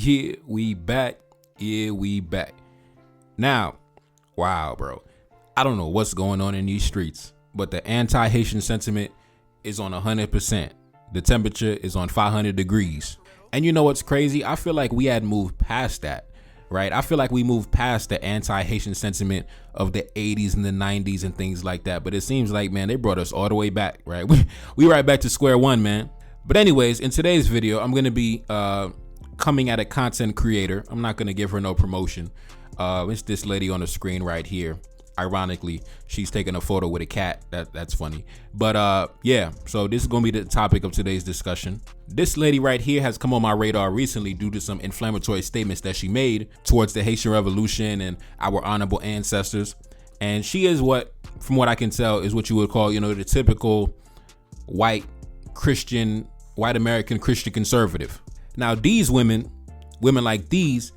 Yeah, we back. Yeah, we back. Now, wow, bro. I don't know what's going on in these streets, but the anti-Haitian sentiment is on 100%. The temperature is on 500 degrees. And you know what's crazy? I feel like we had moved past that, right? I feel like we moved past the anti-Haitian sentiment of the 80s and the 90s and things like that. But it seems like, man, they brought us all the way back, right? We right back to square one, man. But anyways, in today's video, I'm going to be coming at a content creator. I'm not going to give her no promotion. It's this lady on the screen right here. Ironically, she's taking a photo with a cat. That's funny. But yeah, so this is going to be the topic of today's discussion. This lady right here has come on my radar recently due to some inflammatory statements that she made towards the Haitian Revolution and our honorable ancestors. And she is what, from what I can tell, is what you would call, the typical white American Christian conservative. Now, these women like these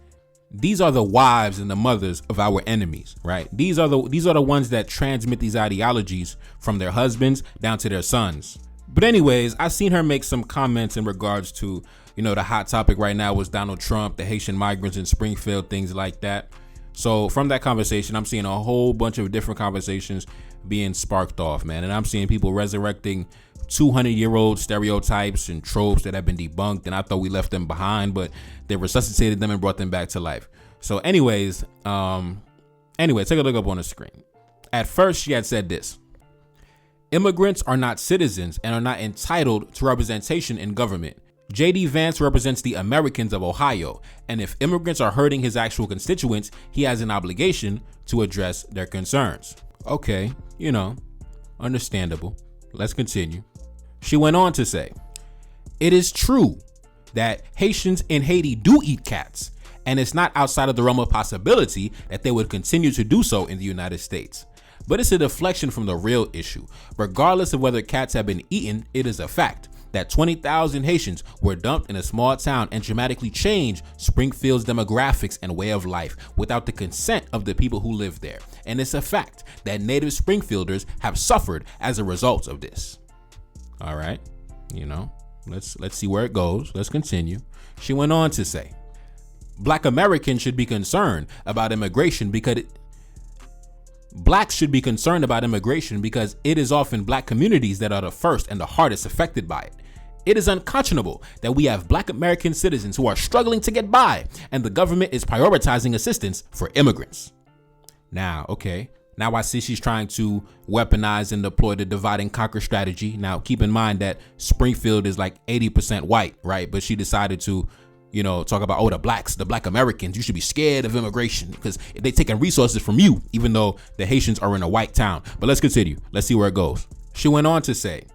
are the wives and the mothers of our enemies, right? These are the ones that transmit these ideologies from their husbands down to their sons. But anyways, I've seen her make some comments in regards to, the hot topic right now was Donald Trump, the Haitian migrants in Springfield, things like that. So from that conversation, I'm seeing a whole bunch of different conversations being sparked off, man. And I'm seeing people resurrecting 200-year-old stereotypes and tropes that have been debunked, and I thought we left them behind, but they resuscitated them and brought them back to life. So anyways, take a look up on the screen. At first, she had said this: immigrants are not citizens and are not entitled to representation in government. J.D. Vance represents the Americans of Ohio, and if immigrants are hurting his actual constituents, he has an obligation to address their concerns. Okay, understandable. Let's continue. She went on to say, it is true that Haitians in Haiti do eat cats, and it's not outside of the realm of possibility that they would continue to do so in the United States. But it's a deflection from the real issue. Regardless of whether cats have been eaten, it is a fact that 20,000 Haitians were dumped in a small town and dramatically changed Springfield's demographics and way of life without the consent of the people who live there. And it's a fact that native Springfielders have suffered as a result of this. All right, let's see where it goes. Let's continue. She went on to say, Black Americans should be concerned about immigration because Blacks should be concerned about immigration because it is often Black communities that are the first and the hardest affected by it. It is unconscionable that we have Black American citizens who are struggling to get by, and the government is prioritizing assistance for immigrants. Now, I see she's trying to weaponize and deploy the divide and conquer strategy. Now, keep in mind that Springfield is like 80% white, right? But she decided to talk about, the blacks, the Black Americans, you should be scared of immigration because they're taking resources from you, even though the Haitians are in a white town. But let's continue. Let's see where it goes. She went on to say,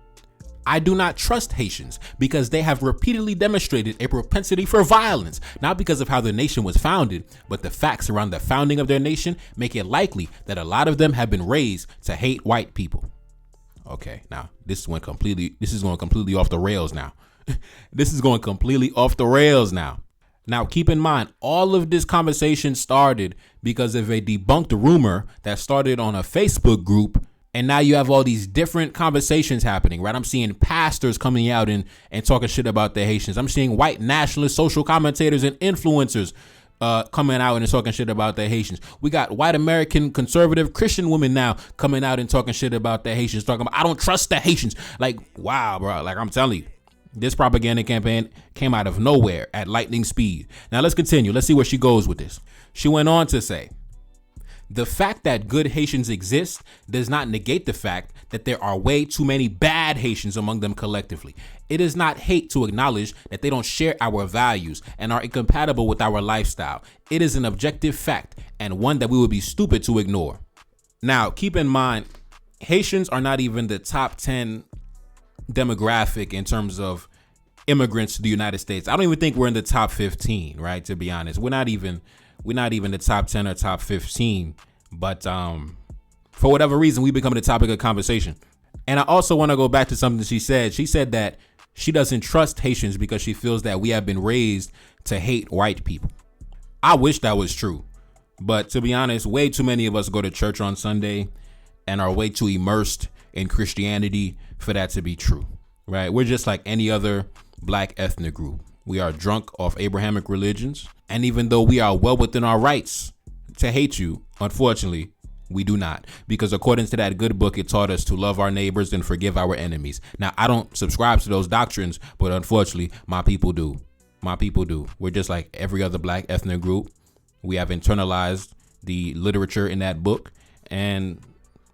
I do not trust Haitians because they have repeatedly demonstrated a propensity for violence, not because of how the nation was founded, but the facts around the founding of their nation make it likely that a lot of them have been raised to hate white people. Okay, now this is going completely off the rails now. This is going completely off the rails now. Now, keep in mind, all of this conversation started because of a debunked rumor that started on a Facebook group. And now you have all these different conversations happening, right? I'm seeing pastors coming out and talking shit about the Haitians. I'm seeing white nationalist social commentators and influencers coming out and talking shit about the Haitians. We got white American conservative Christian women now coming out and talking shit about the Haitians, talking about, I don't trust the Haitians. Like, wow, bro. Like, I'm telling you, this propaganda campaign came out of nowhere at lightning speed. Now let's continue. Let's see where she goes with this. She went on to say, the fact that good Haitians exist does not negate the fact that there are way too many bad Haitians among them collectively. It is not hate to acknowledge that they don't share our values and are incompatible with our lifestyle. It is an objective fact and one that we would be stupid to ignore. Now, keep in mind, Haitians are not even the top 10 demographic in terms of immigrants to the United States. I don't even think we're in the top 15, right? To be honest, we're not even the top 10 or top 15, but for whatever reason, we become the topic of conversation. And I also want to go back to something she said. She said that she doesn't trust Haitians because she feels that we have been raised to hate white people. I wish that was true, but to be honest, way too many of us go to church on Sunday and are way too immersed in Christianity for that to be true, right? We're just like any other Black ethnic group. We are drunk off Abrahamic religions. And even though we are well within our rights to hate you, unfortunately, we do not. Because according to that good book, it taught us to love our neighbors and forgive our enemies. Now, I don't subscribe to those doctrines, but unfortunately, my people do. My people do. We're just like every other black ethnic group. We have internalized the literature in that book. And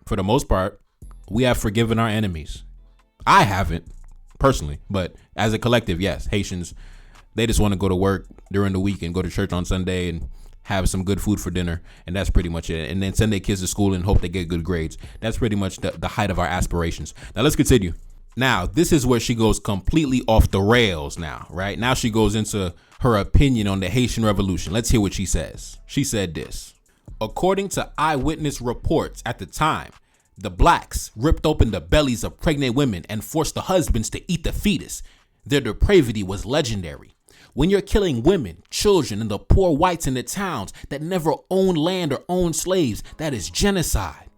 for the most part, we have forgiven our enemies. I haven't personally, but as a collective, yes, Haitians, they just want to go to work during the week and go to church on Sunday and have some good food for dinner. And that's pretty much it. And then send their kids to school and hope they get good grades. That's pretty much the height of our aspirations. Now let's continue. Now, this is where she goes completely off the rails now, right? Now she goes into her opinion on the Haitian Revolution. Let's hear what she says. She said this. According to eyewitness reports at the time, the blacks ripped open the bellies of pregnant women and forced the husbands to eat the fetus. Their depravity was legendary. When you're killing women, children, and the poor whites in the towns that never owned land or owned slaves, that is genocide.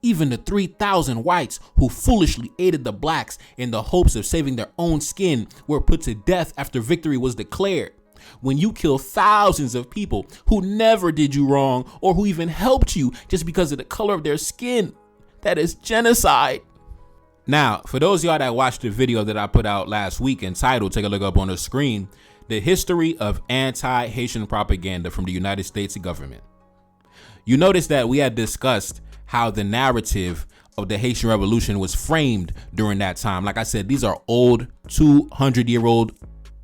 Even the 3,000 whites who foolishly aided the blacks in the hopes of saving their own skin were put to death after victory was declared. When you kill thousands of people who never did you wrong or who even helped you just because of the color of their skin, that is genocide. Now, for those of y'all that watched the video that I put out last week entitled, take a look up on the screen, The History of Anti-Haitian Propaganda from the United States Government. You notice that we had discussed how the narrative of the Haitian Revolution was framed during that time. Like I said, these are old 200-year-old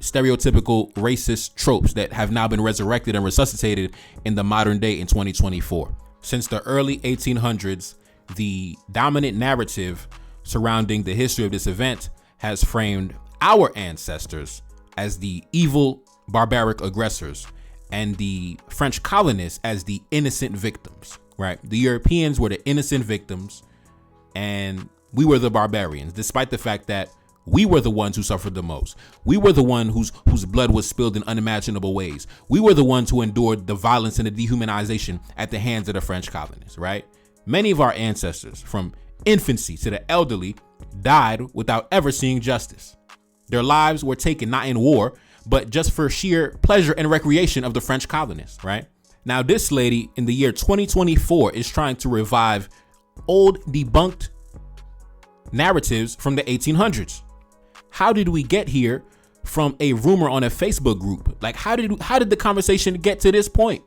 stereotypical racist tropes that have now been resurrected and resuscitated in the modern day in 2024. Since the early 1800s, the dominant narrative surrounding the history of this event has framed our ancestors as the evil, barbaric aggressors and the French colonists as the innocent victims, right? The Europeans were the innocent victims and we were the barbarians, despite the fact that we were the ones who suffered the most. We were the one whose blood was spilled in unimaginable ways. We were the ones who endured the violence and the dehumanization at the hands of the French colonists, right? Many of our ancestors, from infancy to the elderly, died without ever seeing justice. Their lives were taken not in war, but just for sheer pleasure and recreation of the French colonists, right? Now, this lady in the year 2024 is trying to revive old debunked narratives from the 1800s. How did we get here from a rumor on a Facebook group? Like, how did the conversation get to this point?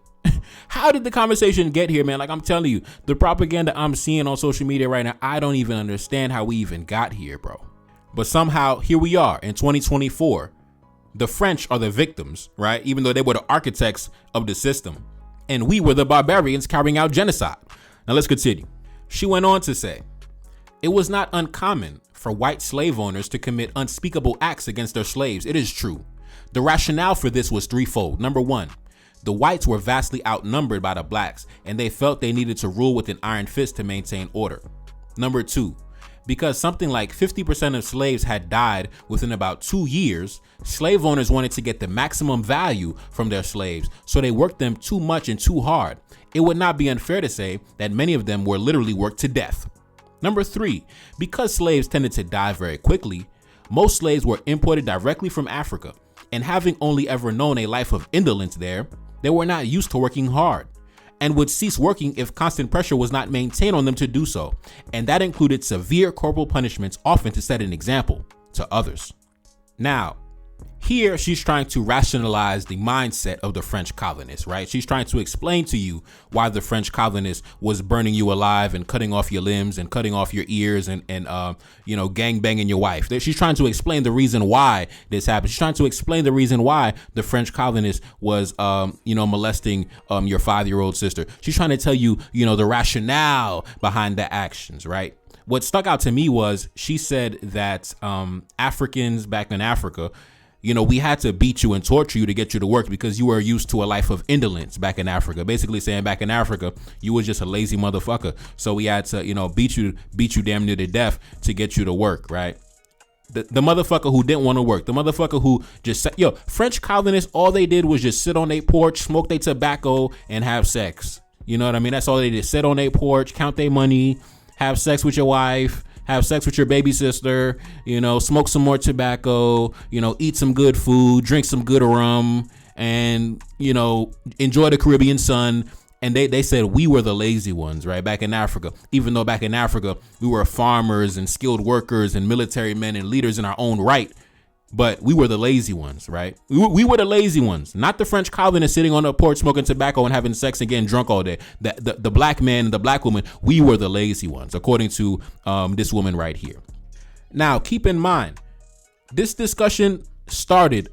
How did the conversation get here, man? Like, I'm telling you, the propaganda I'm seeing on social media right now, I don't even understand how we even got here, bro. But somehow here we are in 2024. The French are the victims, right? Even though they were the architects of the system. And we were the barbarians carrying out genocide. Now let's continue. She went on to say, it was not uncommon for white slave owners to commit unspeakable acts against their slaves. It is true. The rationale for this was threefold. Number one, the whites were vastly outnumbered by the blacks, and they felt they needed to rule with an iron fist to maintain order. Number two, because something like 50% of slaves had died within about 2 years, slave owners wanted to get the maximum value from their slaves, so they worked them too much and too hard. It would not be unfair to say that many of them were literally worked to death. Number three, because slaves tended to die very quickly, most slaves were imported directly from Africa, and having only ever known a life of indolence there, they were not used to working hard and would cease working if constant pressure was not maintained on them to do so, and that included severe corporal punishments, often to set an example to others. Now, here she's trying to rationalize the mindset of the French colonists, right? She's trying to explain to you why the French colonists was burning you alive and cutting off your limbs and cutting off your ears and gang banging your wife. She's trying to explain the reason why this happened. She's trying to explain the reason why the French colonists was, molesting your 5-year-old sister. She's trying to tell you, the rationale behind the actions, right? What stuck out to me was she said that Africans back in Africa, we had to beat you and torture you to get you to work because you were used to a life of indolence back in Africa. Basically saying back in Africa, you was just a lazy motherfucker. So we had to, beat you damn near to death to get you to work, right? The motherfucker who didn't want to work, the motherfucker who just said, French colonists, all they did was just sit on their porch, smoke their tobacco and have sex. You know what I mean? That's all they did. Sit on their porch, count their money, have sex with your wife, have sex with your baby sister, smoke some more tobacco, eat some good food, drink some good rum, and, enjoy the Caribbean sun. And they said we were the lazy ones, right? Back in Africa, even though back in Africa, we were farmers and skilled workers and military men and leaders in our own right. But we were the lazy ones, right? We were the lazy ones, not the French colonists sitting on the porch smoking tobacco and having sex and getting drunk all day. The black man and the black woman, we were the lazy ones, according to this woman right here. Now, keep in mind, this discussion started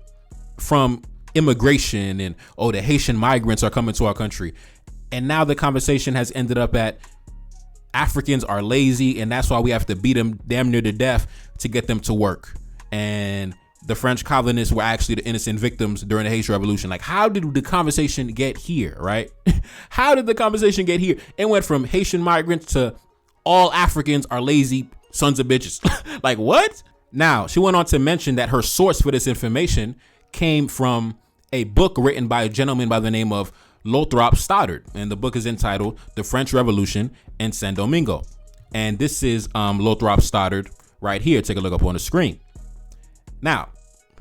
from immigration and, the Haitian migrants are coming to our country. And now the conversation has ended up at Africans are lazy, and that's why we have to beat them damn near to death to get them to work. And the French colonists were actually the innocent victims during the Haitian Revolution. Like, how did the conversation get here, right? How did the conversation get here? It went from Haitian migrants to all Africans are lazy sons of bitches. Like, what? Now, she went on to mention that her source for this information came from a book written by a gentleman by the name of Lothrop Stoddard, and the book is entitled The French Revolution in Saint Domingo. And this is Lothrop Stoddard right here. Take a look up on the screen. Now,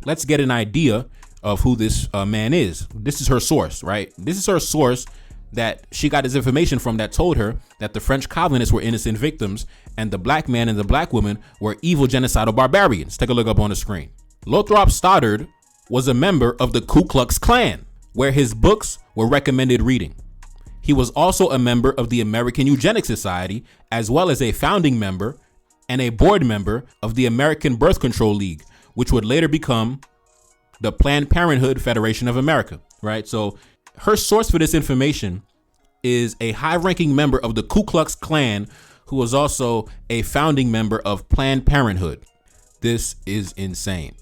let's get an idea of who this man is. This is her source, right? This is her source that she got this information from that told her that the French colonists were innocent victims and the black man and the black woman were evil genocidal barbarians. Take a look up on the screen. Lothrop Stoddard was a member of the Ku Klux Klan, where his books were recommended reading. He was also a member of the American Eugenics Society, as well as a founding member and a board member of the American Birth Control League, which would later become the Planned Parenthood Federation of America, right? So her source for this information is a high-ranking member of the Ku Klux Klan, who was also a founding member of Planned Parenthood. This is insane.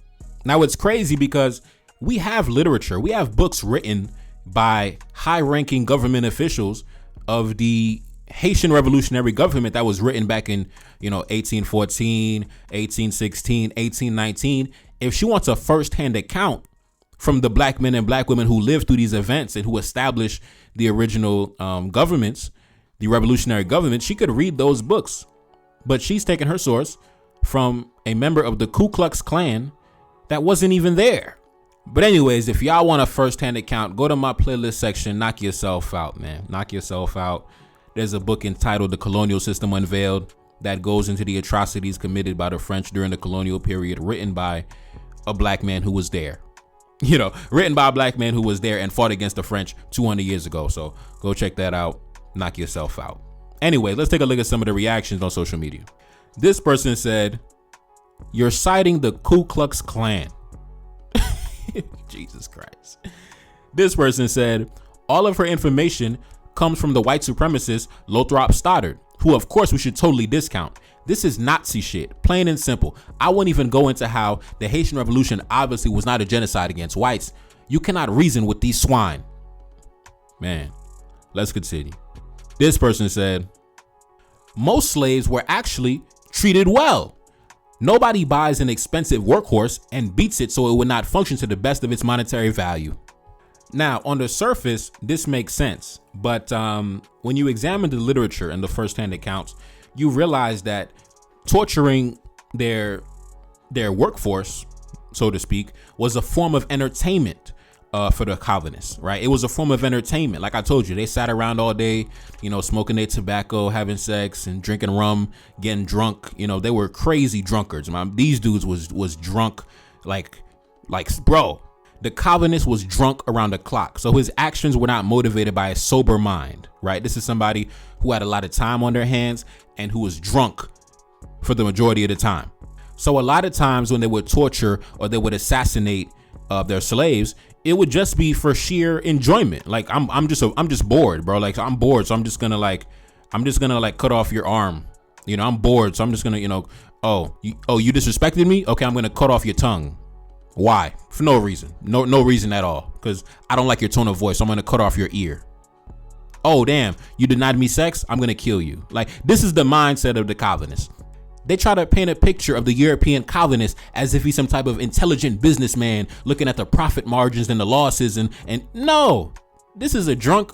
Now, it's crazy because we have literature, we have books written by high-ranking government officials of the Haitian revolutionary government that was written back in, 1814, 1816, 1819. If she wants a first-hand account from the black men and black women who lived through these events and who established the original governments, the revolutionary government, she could read those books. But she's taken her source from a member of the Ku Klux Klan that wasn't even there. But anyways, if y'all want a first-hand account, go to my playlist section, knock yourself out, man. Knock yourself out. There's a book entitled The Colonial System Unveiled that goes into the atrocities committed by the French during the colonial period, written by a black man who was there. Written by a black man who was there and fought against the French 200 years ago. So go check that out. Knock yourself out. Anyway, let's take a look at some of the reactions on social media. This person said, "You're citing the Ku Klux Klan." Jesus Christ. This person said, "All of her information comes from the white supremacist Lothrop Stoddard, who of course we should totally discount. This is Nazi shit, plain and simple. I won't even go into how the Haitian Revolution obviously was not a genocide against whites. You cannot reason with these swine." Man, let's continue. This person said, "Most slaves were actually treated well. Nobody buys an expensive workhorse and beats it so it would not function to the best of its monetary value." Now, on the surface, this makes sense. But when you examine the literature and the first-hand accounts, you realize that torturing their workforce, so to speak, was a form of entertainment for the colonists, right? It was a form of entertainment. Like I told you, they sat around all day, smoking their tobacco, having sex and drinking rum, getting drunk. They were crazy drunkards, man. These dudes was drunk like bro. The colonist was drunk around the clock. So his actions were not motivated by a sober mind, right? This is somebody who had a lot of time on their hands and who was drunk for the majority of the time. So a lot of times when they would torture or they would assassinate their slaves, it would just be for sheer enjoyment. Like I'm just bored, bro. Like I'm bored, so I'm just gonna cut off your arm. I'm bored, so I'm just gonna you disrespected me. Okay, I'm gonna cut off your tongue. Why? For no reason. No reason at all. Because I don't like your tone of voice. So I'm gonna cut off your ear. Oh damn, you denied me sex? I'm gonna kill you. Like, this is the mindset of the colonists. They try to paint a picture of the European colonist as if he's some type of intelligent businessman looking at the profit margins and the losses and no, this is a drunk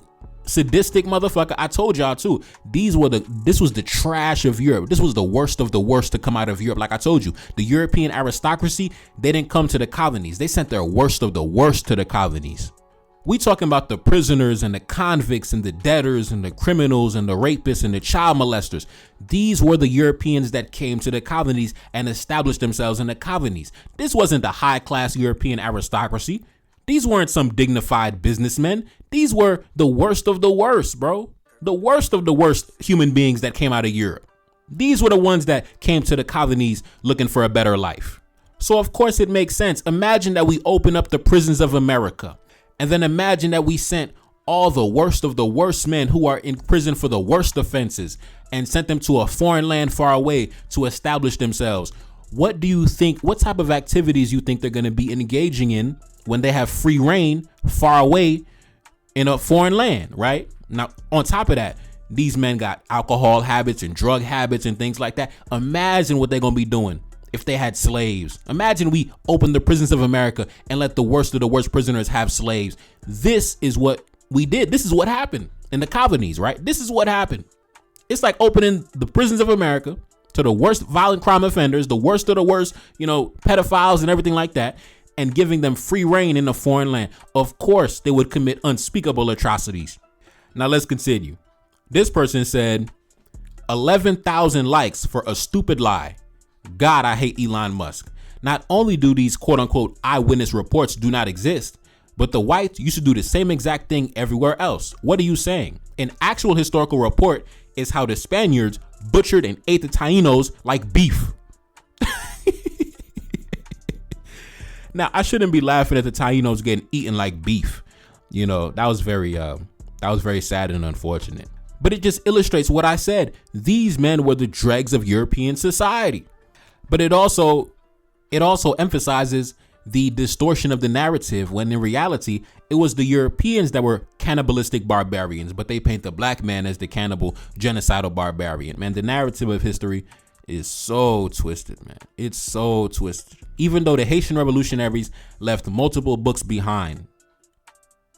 sadistic motherfucker. I told y'all too. This was the trash of Europe. This was the worst of the worst to come out of Europe. Like I told you, the European aristocracy, they didn't come to the colonies. They sent their worst of the worst to the colonies. We talking about the prisoners and the convicts and the debtors and the criminals and the rapists and the child molesters. These were the Europeans that came to the colonies and established themselves in the colonies. This wasn't the high-class European aristocracy. These weren't some dignified businessmen. These were the worst of the worst, bro. The worst of the worst human beings that came out of Europe. These were the ones that came to the colonies looking for a better life. So of course it makes sense. Imagine that we open up the prisons of America. And then imagine that we sent all the worst of the worst men who are in prison for the worst offenses and sent them to a foreign land far away to establish themselves. What do you think, what type of activities you think they're going to be engaging in when they have free reign far away in a foreign land, right? Now, on top of that, these men got alcohol habits and drug habits and things like that. Imagine what they're going to be doing if they had slaves. Imagine we open the prisons of America and let the worst of the worst prisoners have slaves. This is what we did. This is what happened in the colonies, right? This is what happened. It's like opening the prisons of America to the worst violent crime offenders, the worst of the worst, pedophiles and everything like that, and giving them free reign in a foreign land. Of course, they would commit unspeakable atrocities. Now let's continue. This person said 11,000 likes for a stupid lie. God, I hate Elon Musk. Not only do these quote unquote eyewitness reports do not exist, but the whites used to do the same exact thing everywhere else. What are you saying? An actual historical report is how the Spaniards butchered and ate the Taínos like beef. Now, I shouldn't be laughing at the Taínos getting eaten like beef. That was very sad and unfortunate. But it just illustrates what I said. These men were the dregs of European society. But it also emphasizes the distortion of the narrative when in reality, it was the Europeans that were cannibalistic barbarians, but they paint the black man as the cannibal, genocidal barbarian. Man, the narrative of history is so twisted, man. It's so twisted. Even though the Haitian revolutionaries left multiple books behind,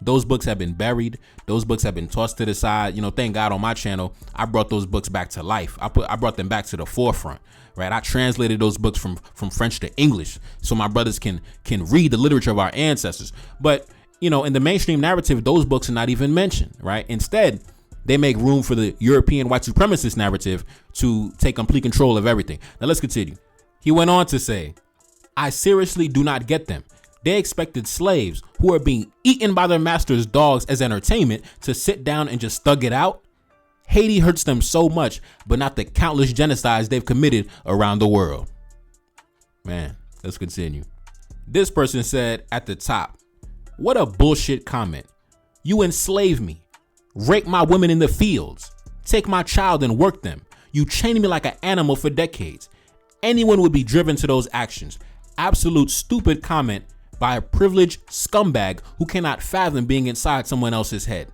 those books have been buried. Those books have been tossed to the side. Thank God on my channel, I brought those books back to life. I brought them back to the forefront, right? I translated those books from French to English so my brothers can read the literature of our ancestors. But, in the mainstream narrative, those books are not even mentioned, right? Instead, they make room for the European white supremacist narrative to take complete control of everything. Now let's continue. He went on to say, I seriously do not get them. They expected slaves who are being eaten by their masters' dogs as entertainment to sit down and just thug it out. Haiti hurts them so much, but not the countless genocides they've committed around the world. Man, let's continue. This person said at the top, what a bullshit comment. You enslave me, rape my women in the fields, take my child and work them. You chain me like an animal for decades. Anyone would be driven to those actions. Absolute stupid comment by a privileged scumbag who cannot fathom being inside someone else's head.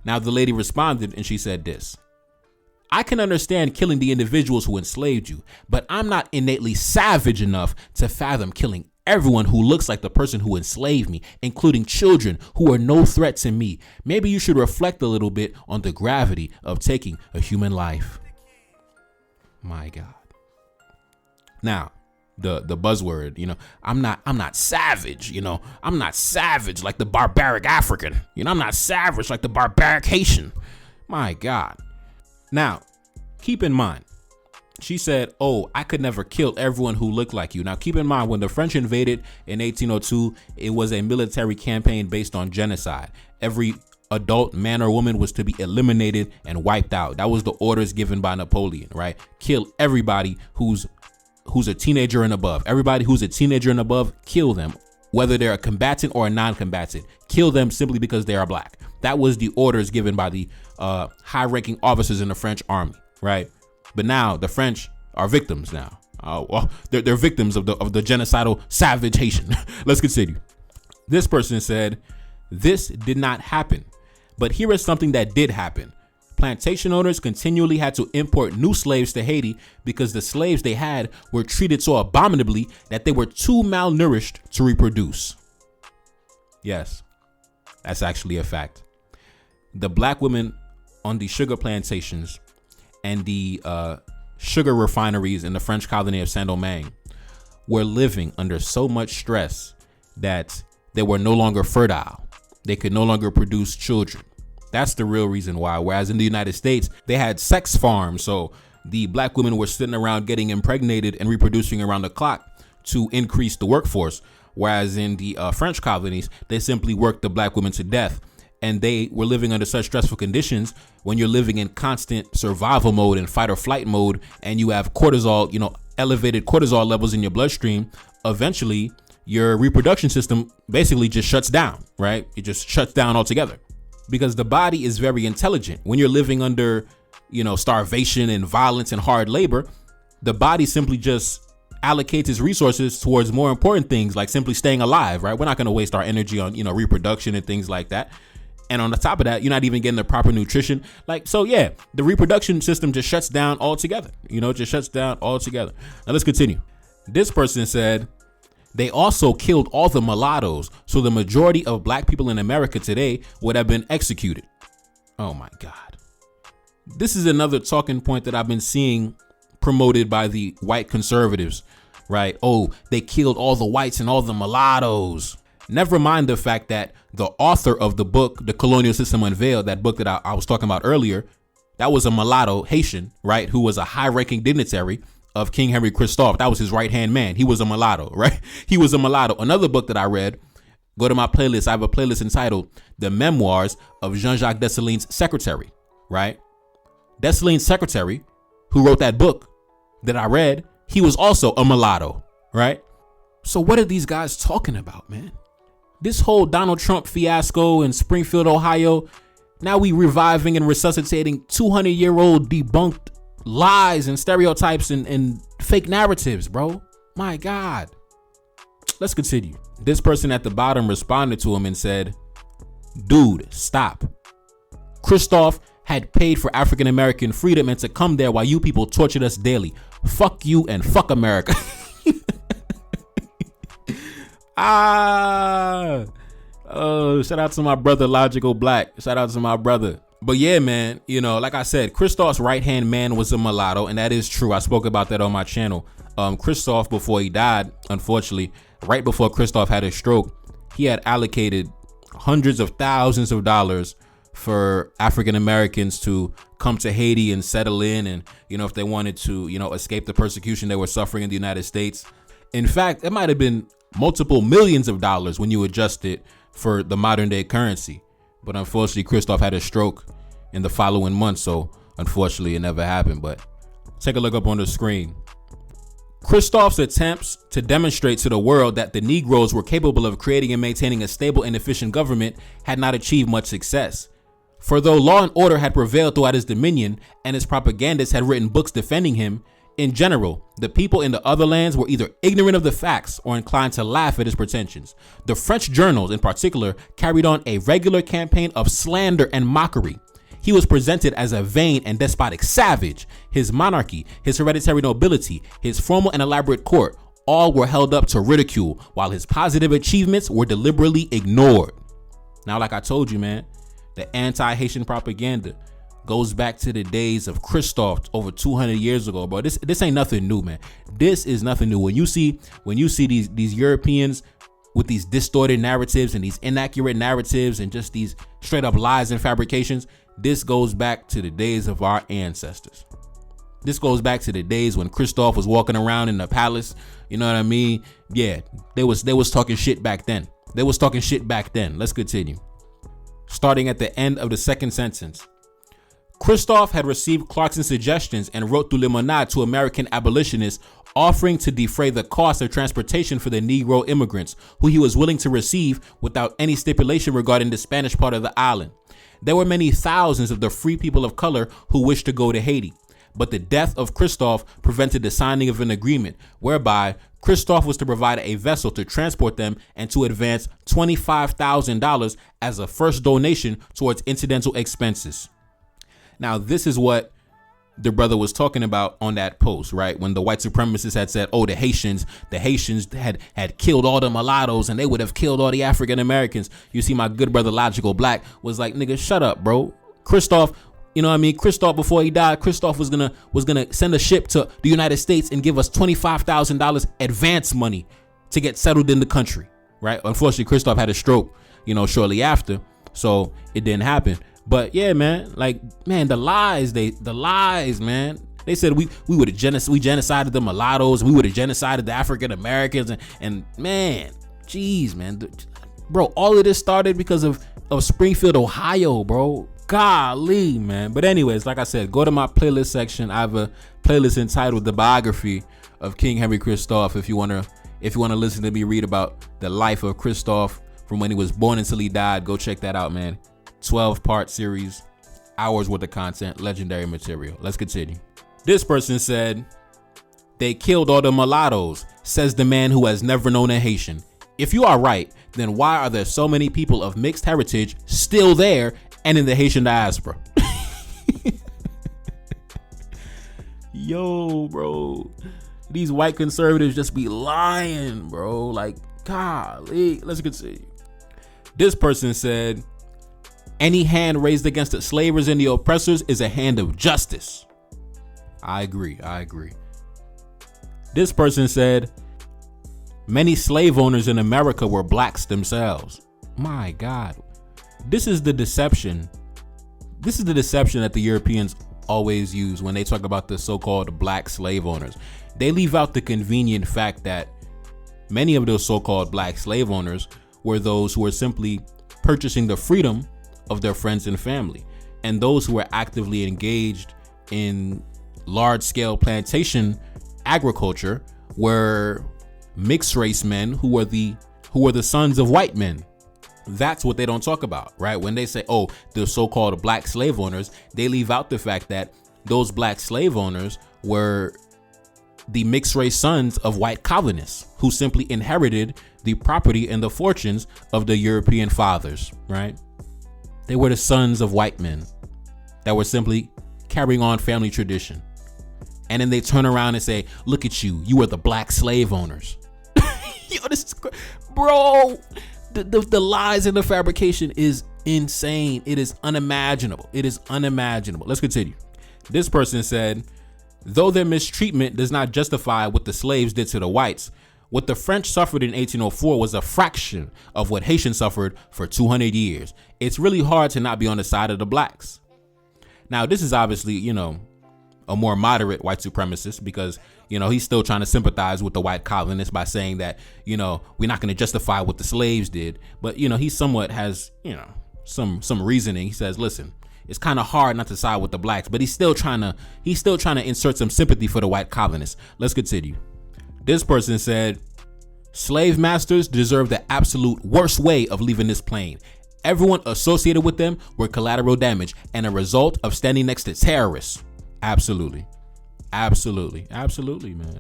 Now the lady responded and she said this. I can understand killing the individuals who enslaved you, but I'm not innately savage enough to fathom killing everyone who looks like the person who enslaved me, including children who are no threat to me. Maybe you should reflect a little bit on the gravity of taking a human life. My God. Now, the buzzword, I'm not savage, I'm not savage like the barbaric African, I'm not savage like the barbaric Haitian. My God. Now, keep in mind, she said, oh, I could never kill everyone who looked like you. Now, keep in mind, when the French invaded in 1802, it was a military campaign based on genocide. Every adult man or woman was to be eliminated and wiped out. That was the orders given by Napoleon, right? Kill everybody who's a teenager and above. Everybody who's a teenager and above, kill them, whether they're a combatant or a non-combatant. Kill them simply because they are black. That was the orders given by the high-ranking officers in the French army, right? But now the French are victims now. Well, they're victims of the genocidal savage Haitian. Let's continue. This person said, this did not happen, but here is something that did happen. Plantation owners continually had to import new slaves to Haiti because the slaves they had were treated so abominably that they were too malnourished to reproduce. Yes, that's actually a fact. the black women on the sugar plantations and the sugar refineries in the French colony of Saint-Domingue were living under so much stress that they were no longer fertile. They could no longer produce children. That's the real reason why. Whereas in the United States, they had sex farms. So the black women were sitting around getting impregnated and reproducing around the clock to increase the workforce. Whereas in the French colonies, they simply worked the black women to death. And they were living under such stressful conditions. When you're living in constant survival mode and fight or flight mode, and you have cortisol, elevated cortisol levels in your bloodstream, eventually your reproduction system basically just shuts down, right? It just shuts down altogether, because the body is very intelligent. When you're living under, starvation and violence and hard labor, the body simply just allocates its resources towards more important things, like simply staying alive, right? We're not going to waste our energy on, reproduction and things like that. And on the top of that, you're not even getting the proper nutrition. The reproduction system just shuts down altogether. Just shuts down altogether. Now let's continue. This person said, they also killed all the mulattoes, so the majority of black people in America today would have been executed. Oh my God. This is another talking point that I've been seeing promoted by the white conservatives, right? Oh, they killed all the whites and all the mulattoes. Never mind the fact that the author of the book, The Colonial System Unveiled, that book that I was talking about earlier, that was a mulatto Haitian, right? Who was a high-ranking dignitary of King Henry Christophe. That was his right-hand man. He was a mulatto, right? He was a mulatto. Another book that I read, go to my playlist. I have a playlist entitled The Memoirs of Jean-Jacques Dessalines' secretary, right? Dessalines' secretary, who wrote that book that I read, he was also a mulatto, right? So what are these guys talking about, man? This whole Donald Trump fiasco in Springfield, Ohio, now we reviving and resuscitating 200-year-old debunked lies and stereotypes and fake narratives, bro. My God. Let's continue. This person at the bottom responded to him and said, dude, stop. Christophe had paid for African-American freedom and to come there while you people tortured us daily. Fuck you and fuck America. Shout out to my brother Logical Black. Shout out to my brother. But yeah, man, like I said, Christophe's right-hand man was a mulatto, and that is true. I spoke about that on my channel. Christophe, before he died, unfortunately, right before Christophe had a stroke, he had allocated hundreds of thousands of dollars for African Americans to come to Haiti and settle in, and if they wanted to, escape the persecution they were suffering in the United States. In fact, it might have been multiple millions of dollars when you adjust it for the modern day currency. But unfortunately, Christophe had a stroke in the following month, so unfortunately it never happened. But take a look up on the screen. Christophe's attempts to demonstrate to the world that the Negroes were capable of creating and maintaining a stable and efficient government had not achieved much success. For though law and order had prevailed throughout his dominion and his propagandists had written books defending him, in general, the people in the other lands were either ignorant of the facts or inclined to laugh at his pretensions. The French journals, in particular, carried on a regular campaign of slander and mockery. He was presented as a vain and despotic savage. His monarchy, his hereditary nobility, his formal and elaborate court, all were held up to ridicule, while his positive achievements were deliberately ignored. Now, like I told you, man, the anti-Haitian propaganda goes back to the days of Christophe over 200 years ago, bro. This ain't nothing new, man. This is nothing new. When you see these Europeans with these distorted narratives and these inaccurate narratives and just these straight up lies and fabrications, this goes back to the days of our ancestors. This goes back to the days when Christophe was walking around in the palace. You know what I mean? Yeah, they was talking shit back then. Let's continue. Starting at the end of the second sentence. Christophe had received Clarkson's suggestions and wrote through Limonade to American abolitionists offering to defray the cost of transportation for the Negro immigrants, who he was willing to receive without any stipulation regarding the Spanish part of the island. There were many thousands of the free people of color who wished to go to Haiti, but the death of Christophe prevented the signing of an agreement whereby Christophe was to provide a vessel to transport them and to advance $25,000 as a first donation towards incidental expenses. Now, this is what the brother was talking about on that post, right? When the white supremacists had said, oh, the Haitians had killed all the mulattoes and they would have killed all the African Americans. You see, my good brother Logical Black was like, nigga, shut up, bro. Christoph, you know what I mean? Christoph, before he died, Christoph was gonna send a ship to the United States and give us $25,000 advance money to get settled in the country, right? Unfortunately, Christoph had a stroke, shortly after, so it didn't happen. But yeah, man, the lies, man. They said we would have genocided the mulattoes, we would have genocided the African Americans, and man, geez, man, bro, all of this started because of Springfield, Ohio, bro. Golly, man. But anyways, like I said, go to my playlist section. I have a playlist entitled "The Biography of King Henry Christophe." If you wanna listen to me read about the life of Christophe from when he was born until he died, go check that out, man. 12-part series, hours worth of content, legendary material. Let's continue. This person said, they killed all the mulattoes, says the man who has never known a Haitian. If you are right, then why are there so many people of mixed heritage still there and in the Haitian diaspora? Yo, bro. These white conservatives just be lying, bro. Like, golly. Let's continue. This person said, any hand raised against the slavers and the oppressors is a hand of justice. I agree. This person said, many slave owners in America were blacks themselves. My God. This is the deception that the Europeans always use when they talk about the so-called black slave owners. They leave out the convenient fact that many of those so-called black slave owners were those who were simply purchasing the freedom of their friends and family, and those who were actively engaged in large-scale plantation agriculture were mixed race men who were the sons of white men. That's what they don't talk about, right? When they say, oh, the so-called black slave owners, they leave out the fact that those black slave owners were the mixed race sons of white colonists who simply inherited the property and the fortunes of the European fathers, right? They were the sons of white men that were simply carrying on family tradition. And then they turn around and say, look at you, you are the black slave owners. Yo, this is bro. The lies and the fabrication is insane. It is unimaginable. Let's continue. This person said, though their mistreatment does not justify what the slaves did to the whites, what the French suffered in 1804 was a fraction of what Haitians suffered for 200 years. It's really hard to not be on the side of the blacks. Now, this is obviously, a more moderate white supremacist because, he's still trying to sympathize with the white colonists by saying that, we're not going to justify what the slaves did. But, he somewhat has, some reasoning. He says, listen, it's kind of hard not to side with the blacks, but he's still trying to insert some sympathy for the white colonists. Let's continue. This person said, slave masters deserve the absolute worst way of leaving this plane. Everyone associated with them were collateral damage and a result of standing next to terrorists. Absolutely, man.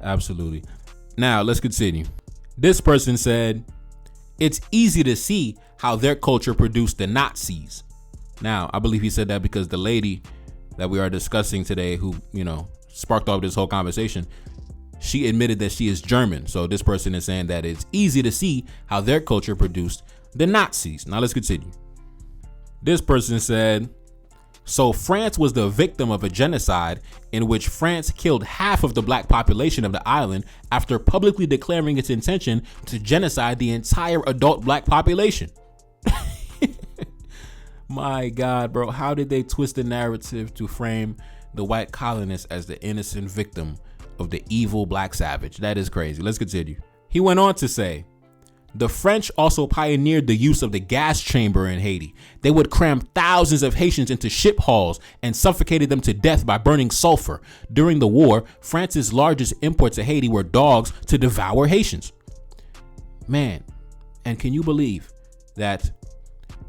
Absolutely. Now let's continue. This person said, it's easy to see how their culture produced the Nazis. Now, I believe he said that because the lady that we are discussing today who, sparked off this whole conversation, she admitted that she is German. So this person is saying that it's easy to see how their culture produced the Nazis. Now let's continue. This person said, so France was the victim of a genocide in which France killed half of the black population of the island after publicly declaring its intention to genocide the entire adult black population. My God, bro, how did they twist the narrative to frame the white colonists as the innocent victim of the evil black savage? That is crazy. Let's continue. He went on to say, the French also pioneered the use of the gas chamber in Haiti. They would cram thousands of Haitians into ship hulls and suffocated them to death by burning sulfur. During the war, France's largest imports to Haiti were dogs to devour Haitians. Man, and can you believe that?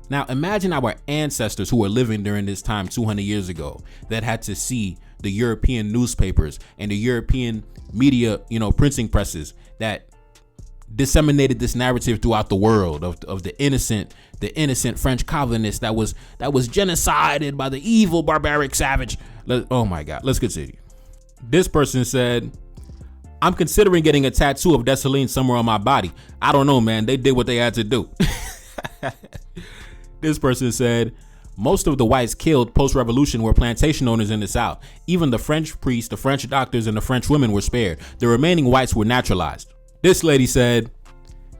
Now imagine our ancestors who were living during this time 200 years ago that had to see the European newspapers and the European media, printing presses that disseminated this narrative throughout the world of the innocent French colonist that was genocided by the evil barbaric savage. Oh my God, let's continue. This person said, I'm considering getting a tattoo of Dessalines somewhere on my body. I don't know, man. They did what they had to do. This person said, most of the whites killed post-revolution were plantation owners in the South. Even the French priests, the French doctors, and the French women were spared. The remaining whites were naturalized. This lady said,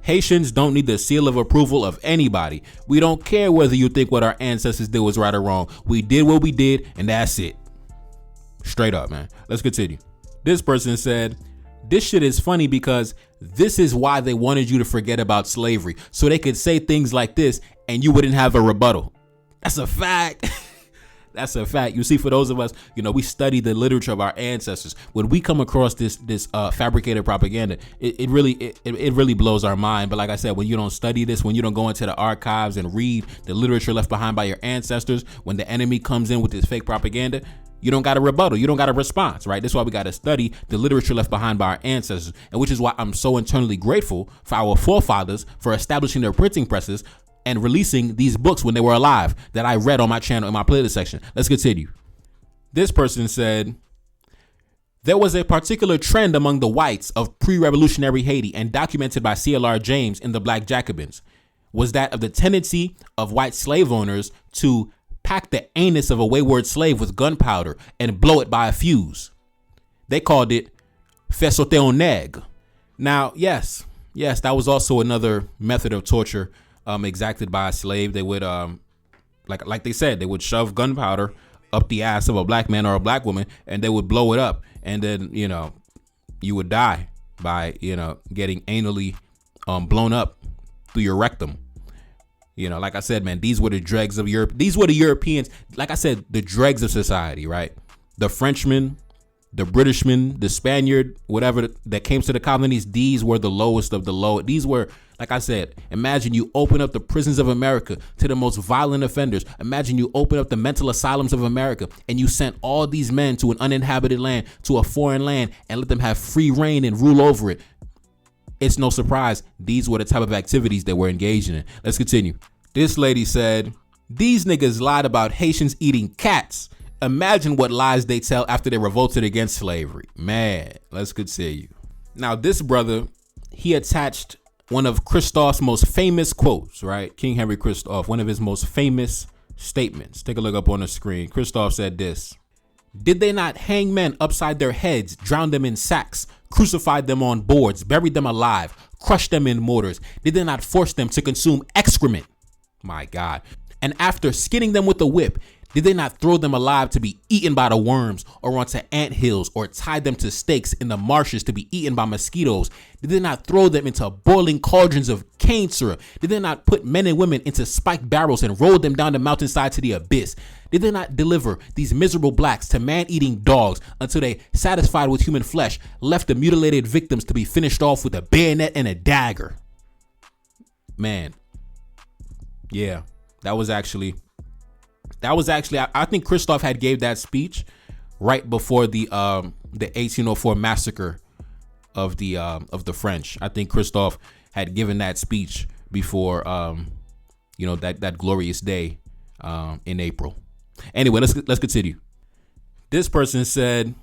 Haitians don't need the seal of approval of anybody. We don't care whether you think what our ancestors did was right or wrong. We did what we did, and that's it. Straight up, man. Let's continue. This person said, this shit is funny because this is why they wanted you to forget about slavery, so they could say things like this and you wouldn't have a rebuttal. That's a fact. That's a fact. You see, for those of us, we study the literature of our ancestors. When we come across this fabricated propaganda, it really blows our mind. But like I said, when you don't study this, when you don't go into the archives and read the literature left behind by your ancestors, when the enemy comes in with this fake propaganda, you don't got a rebuttal. You don't got a response, right? That's why we got to study the literature left behind by our ancestors, and which is why I'm so internally grateful for our forefathers for establishing their printing presses and releasing these books when they were alive that I read on my channel in my playlist section. Let's continue. This person said, there was a particular trend among the whites of pre-revolutionary Haiti and documented by CLR James in the Black Jacobins, was that of the tendency of white slave owners to pack the anus of a wayward slave with gunpowder and blow it by a fuse. They called it faire sauter un nègre. Now, yes, that was also another method of torture exacted by a slave. They would, like they said, they would shove gunpowder up the ass of a black man or a black woman, and they would blow it up, and then you would die by getting anally blown up through your rectum. Like I said, man, these were the dregs of Europe. These were the Europeans. Like I said, the dregs of society, right? The Frenchman, the Britishman, the Spaniard, whatever that came to the colonies. These were the lowest of the low. These were, like I said, imagine you open up the prisons of America to the most violent offenders. Imagine you open up the mental asylums of America and you sent all these men to an uninhabited land, to a foreign land, and let them have free reign and rule over it. It's no surprise these were the type of activities that we're engaged in. Let's continue. This lady said, these niggas lied about Haitians eating cats. Imagine what lies they tell after they revolted against slavery. Man, let's continue. Now, this brother, he attached one of Christophe's most famous quotes, right? King Henry Christophe, one of his most famous statements. Take a look up on the screen. Christophe said this: did they not hang men upside their heads, drown them in sacks, crucified them on boards, buried them alive, crushed them in mortars? Did they not force them to consume excrement? My God. And after skinning them with a whip, did they not throw them alive to be eaten by the worms, or onto anthills, or tie them to stakes in the marshes to be eaten by mosquitoes? Did they not throw them into boiling cauldrons of cane syrup? Did they not put men and women into spiked barrels and roll them down the mountainside to the abyss? Did they not deliver these miserable blacks to man-eating dogs until they, satisfied with human flesh, left the mutilated victims to be finished off with a bayonet and a dagger? Man, yeah, that was actually, I think Christophe had gave that speech right before the 1804 massacre of the French. I think Christophe had given that speech before, that glorious day in April. Anyway, let's continue. This person said,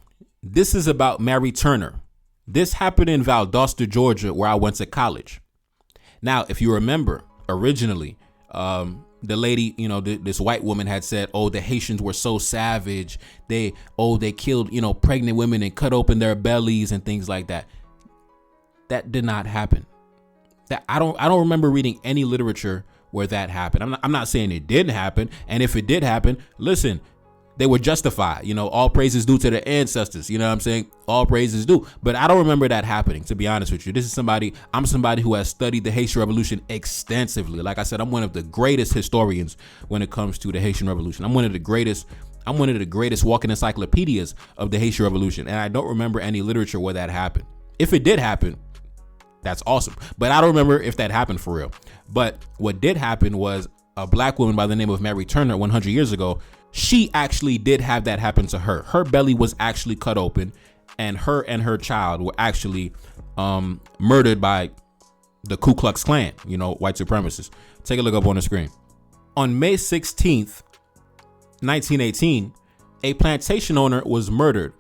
this is about Mary Turner. This happened in Valdosta, Georgia, where I went to college. Now, if you remember, originally, the lady, this white woman had said, oh, the Haitians were so savage. They killed, pregnant women and cut open their bellies and things like that. That did not happen. That I don't remember reading any literature where that happened. I'm not saying it didn't happen. And if it did happen, listen, they were justified. All praises due to their ancestors. You know what I'm saying? All praises due. But I don't remember that happening, to be honest with you. I'm somebody who has studied the Haitian Revolution extensively. Like I said, I'm one of the greatest historians when it comes to the Haitian Revolution. I'm one of the greatest walking encyclopedias of the Haitian Revolution. And I don't remember any literature where that happened. If it did happen, that's awesome. But I don't remember if that happened for real. But what did happen was a black woman by the name of Mary Turner 100 years ago, she actually did have that happen to her. Her belly was actually cut open, and her child were actually murdered by the Ku Klux Klan, white supremacists. Take a look up on the screen. On May 16th, 1918, a plantation owner was murdered,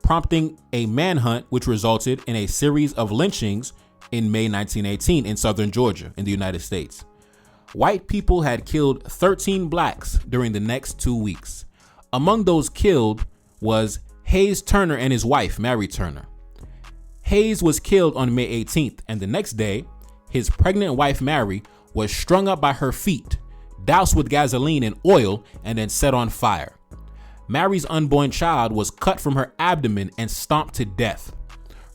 prompting a manhunt which resulted in a series of lynchings in May 1918 in southern Georgia in the United States. White people had killed 13 blacks during the next 2 weeks. Among those killed was Hayes Turner and his wife, Mary Turner. Hayes was killed on May 18th, and the next day, his pregnant wife, Mary, was strung up by her feet, doused with gasoline and oil, and then set on fire. Mary's unborn child was cut from her abdomen and stomped to death.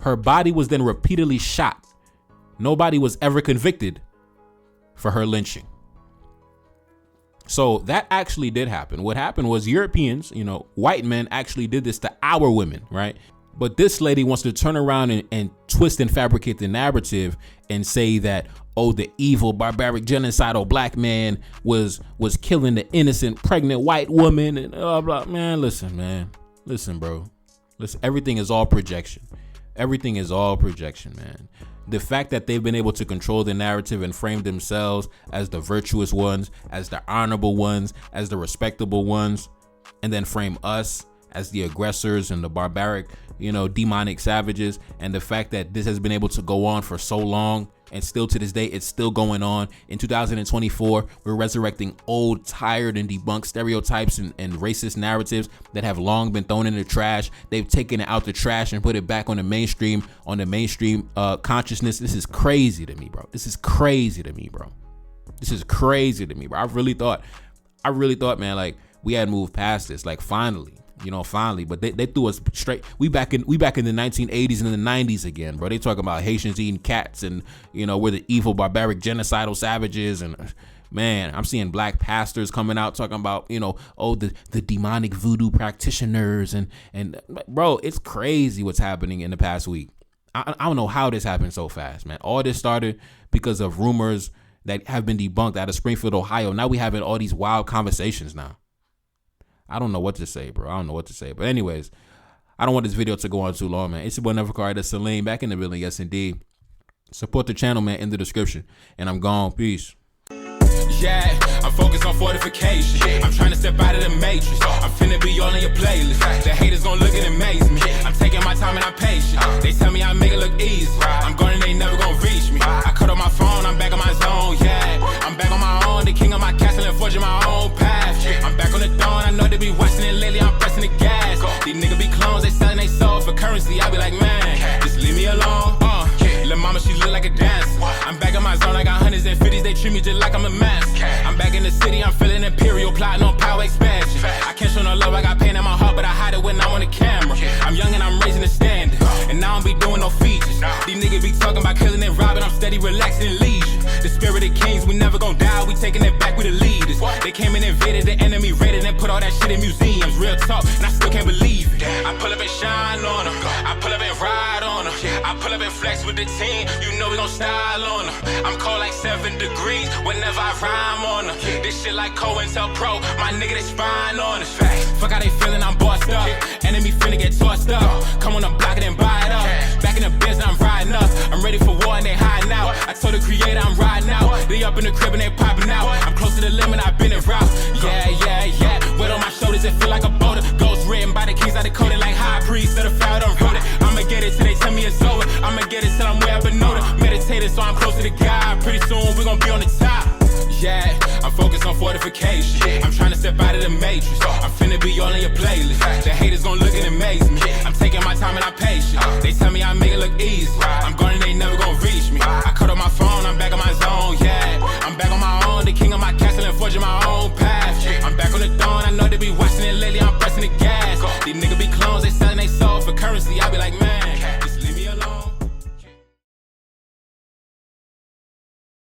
Her body was then repeatedly shot. Nobody was ever convicted for her lynching. So that actually did happen. What happened was Europeans, white men actually did this to our women, right? But this lady wants to turn around and twist and fabricate the narrative and say that, oh, the evil, barbaric, genocidal black man was killing the innocent, pregnant white woman and blah, blah. Man, listen, bro. Listen, everything is all projection. Everything is all projection, man. The fact that they've been able to control the narrative and frame themselves as the virtuous ones, as the honorable ones, as the respectable ones, and then frame us as the aggressors and the barbaric, demonic savages. And the fact that this has been able to go on for so long, and still to this day, it's still going on. In 2024, we're resurrecting old, tired, and debunked stereotypes and racist narratives that have long been thrown in the trash. They've taken it out the trash and put it back on the mainstream consciousness. This is crazy to me, bro. This is crazy to me, bro. I really thought, man, like, we had moved past this, like, finally, but they threw us straight. We back in the 1980s and the 90s again, bro. They talking about Haitians eating cats and, we're the evil, barbaric, genocidal savages. And man, I'm seeing black pastors coming out talking about, the demonic voodoo practitioners and bro, it's crazy what's happening in the past week. I don't know how this happened so fast, man. All this started because of rumors that have been debunked out of Springfield, Ohio. Now we having all these wild conversations now. I don't know what to say, bro. But anyways, I don't want this video to go on too long, man. It's your boy Nevercard, Salim, back in the building. Yes, indeed. Support the channel, man, in the description. And I'm gone. Peace. Yeah, I'm focused on fortification. I'm trying to step out of the matrix. I'm finna be all in your playlist. The haters gon' look and amaze me. I'm taking my time and I'm patient. They tell me I make it look easy. I'm going and they never gon' reach me. I cut on my phone, I'm back on my zone. Yeah, I'm back on my own, the king of my castle and forging my own path. I'm back on the dawn, I know they be watching it lately. I'm pressing the gas. These niggas be clones, they selling they soul for currency. I be like, man, just leave me alone. Lil' mama, she look like a dancer. I'm back in my zone, I got hundreds and fifties. They treat me just like I'm a master. I'm back in the city, I'm feeling imperial, plotting on power expansion. I can't show no love, I got pain in my heart, but I hide it when I'm on the camera. I'm young and I'm raising the standard, and I don't be doing no features. These niggas be talking about killing and robbing, I'm steady relaxing and leisure. The spirit of kings, we never gon' die, we taking it back with the leaders. They came and invaded, the enemy raided and put all that shit in museums. Real talk, and I still can't believe it. I pull up and shine on them, I pull up and ride on them, I pull up and flex with the team, you know we gon' style on them. I'm cold like 7 degrees whenever I rhyme on them. This shit like COINTELPRO, my nigga they spine on us. Fuck how they feeling, I'm bossed up. Enemy finna get tossed up. Come on the block and then buy it up. Back in the biz, I'm riding up. I'm ready for war and they hiding out. I told the creator I'm riding out. They up in the crib and they popping out. I'm close to the limit, I've been in route. Yeah. Weight on my shoulders, it feel like a boulder. Ghost written by the kings, I decoded like high priest. Set a foul, I'm rooted. I'ma get it till they tell me it's over. I'ma get it till I'm way up and know it. Meditated, so I'm closer to God. Pretty soon we gon' be on the top. Yeah, I'm focused on fortification. I'm trying to step out of the matrix. I'm finna be all in your playlist. The haters gon' look and amaze me. I'm taking my time and I'm patient. They tell me I make it look easy. I'm going and they never gon' reach me. I cut on my phone, I'm back on my zone. Yeah, I'm back on my own, the king of my castle and forging my own path. I'm back on the dawn, I know they be watching it lately. I'm pressing the gas. These niggas be